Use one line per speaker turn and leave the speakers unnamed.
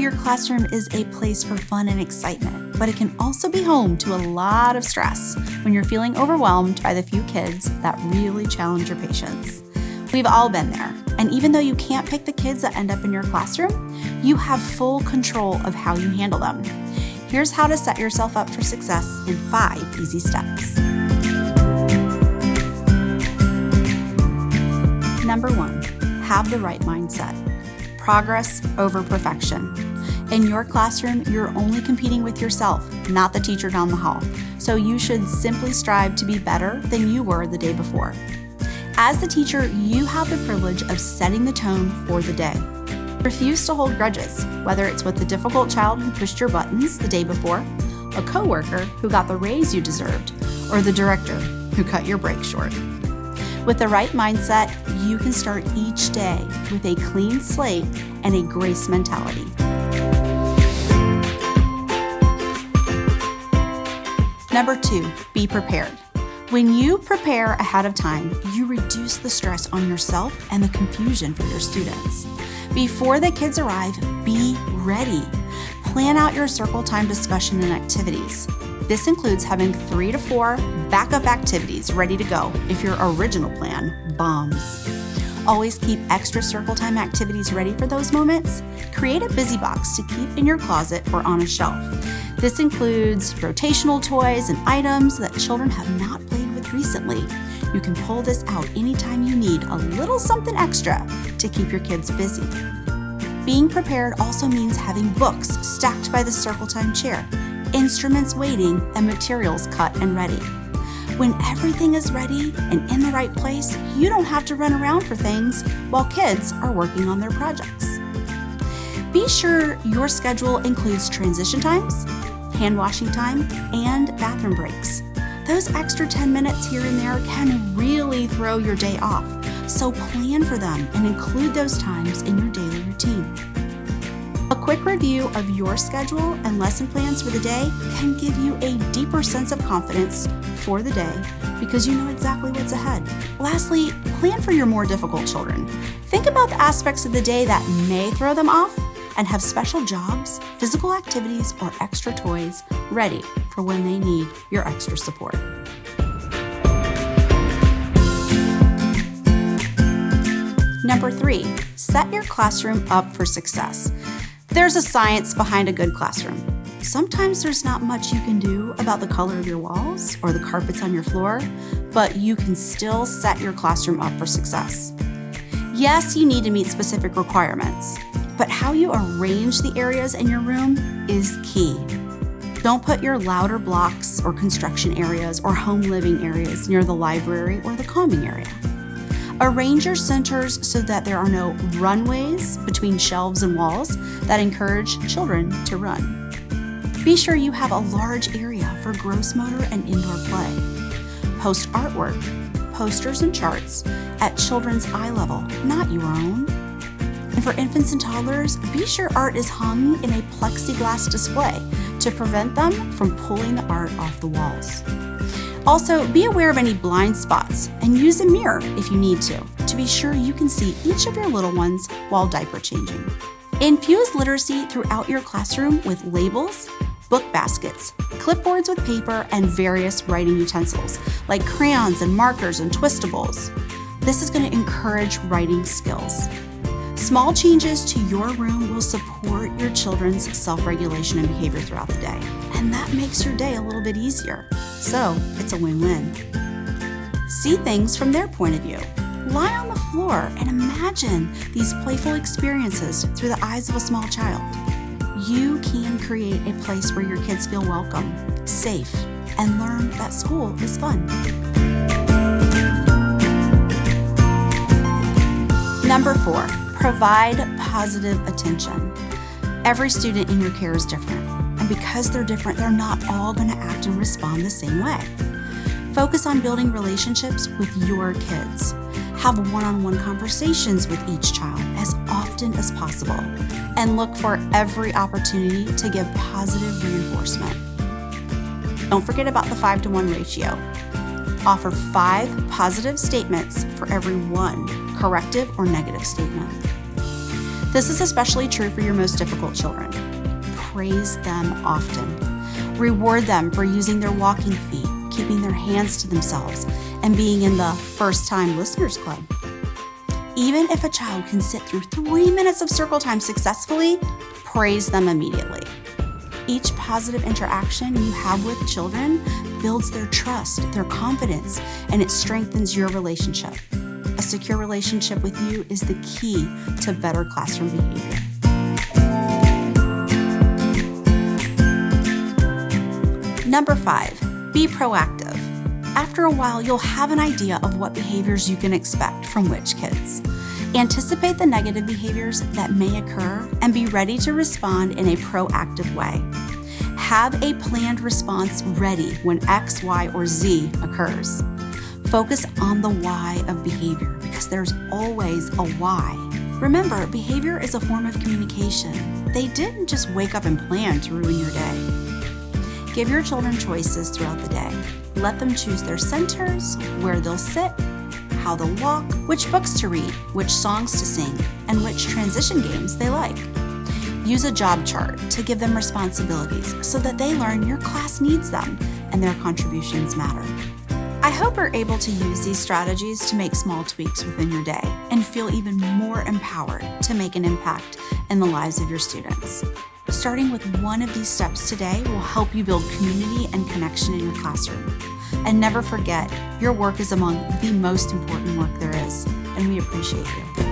your classroom is a place for fun and excitement, but it can also be home to a lot of stress when you're feeling overwhelmed by the few kids that really challenge your patience. We've all been there, and even though you can't pick the kids that end up in your classroom, you have full control of how you handle them. Here's how to set yourself up for success in 5 easy steps. Number 1, have the right mindset. Progress over perfection. In your classroom, you're only competing with yourself, not the teacher down the hall. So you should simply strive to be better than you were the day before. As the teacher, you have the privilege of setting the tone for the day. Refuse to hold grudges, whether it's with the difficult child who pushed your buttons the day before, a coworker who got the raise you deserved, or the director who cut your break short. With the right mindset, you can start each day with a clean slate and a grace mentality. Number 2, be prepared. When you prepare ahead of time, you reduce the stress on yourself and the confusion for your students. Before the kids arrive, be ready. Plan out your circle time discussion and activities. This includes having 3 to 4 backup activities ready to go if your original plan bombs. Always keep extra circle time activities ready for those moments. Create a busy box to keep in your closet or on a shelf. This includes rotational toys and items that children have not played with recently. You can pull this out anytime you need a little something extra to keep your kids busy. Being prepared also means having books stacked by the circle time chair, instruments waiting, and materials cut and ready. When everything is ready and in the right place, you don't have to run around for things while kids are working on their projects. Be sure your schedule includes transition times, hand washing time, and bathroom breaks. Those extra 10 minutes here and there can really throw your day off, so plan for them and include those times in your daily routine. A quick review of your schedule and lesson plans for the day can give you a deeper sense of confidence for the day because you know exactly what's ahead. Lastly, plan for your more difficult children. Think about the aspects of the day that may throw them off and have special jobs, physical activities, or extra toys ready for when they need your extra support. Number 3, set your classroom up for success. There's a science behind a good classroom. Sometimes there's not much you can do about the color of your walls or the carpets on your floor, but you can still set your classroom up for success. Yes, you need to meet specific requirements, but how you arrange the areas in your room is key. Don't put your louder blocks or construction areas or home living areas near the library or the calming area. Arrange your centers so that there are no runways between shelves and walls that encourage children to run. Be sure you have a large area for gross motor and indoor play. Post artwork, posters, and charts at children's eye level, not your own. And for infants and toddlers, be sure art is hung in a plexiglass display to prevent them from pulling the art off the walls. Also, be aware of any blind spots and use a mirror if you need to be sure you can see each of your little ones while diaper changing. Infuse literacy throughout your classroom with labels, book baskets, clipboards with paper, and various writing utensils like crayons and markers and twistables. This is going to encourage writing skills. Small changes to your room will support your children's self-regulation and behavior throughout the day, and that makes your day a little bit easier. So it's a win-win. See things from their point of view. Lie on the floor and imagine these playful experiences through the eyes of a small child. You can create a place where your kids feel welcome, safe, and learn that school is fun. Number 4, provide positive attention. Every student in your care is different, and because they're different, they're not all going to act and respond the same way. Focus on building relationships with your kids. Have one-on-one conversations with each child as often as possible, and look for every opportunity to give positive reinforcement. Don't forget about the 5-to-1 ratio. Offer 5 positive statements for every 1 corrective or negative statement. This is especially true for your most difficult children. Praise them often. Reward them for using their walking feet, keeping their hands to themselves, and being in the first-time listeners club. Even if a child can sit through 3 minutes of circle time successfully, praise them immediately. Each positive interaction you have with children builds their trust, their confidence, and it strengthens your relationship. A secure relationship with you is the key to better classroom behavior. Number 5, be proactive. After a while, you'll have an idea of what behaviors you can expect from which kids. Anticipate the negative behaviors that may occur and be ready to respond in a proactive way. Have a planned response ready when X, Y, or Z occurs. Focus on the why of behavior because there's always a why. Remember, behavior is a form of communication. They didn't just wake up and plan to ruin your day. Give your children choices throughout the day. Let them choose their centers, where they'll sit, how they'll walk, which books to read, which songs to sing, and which transition games they like. Use a job chart to give them responsibilities so that they learn your class needs them and their contributions matter. I hope you're able to use these strategies to make small tweaks within your day and feel even more empowered to make an impact in the lives of your students. Starting with one of these steps today will help you build community and connection in your classroom. And never forget, your work is among the most important work there is, and we appreciate you.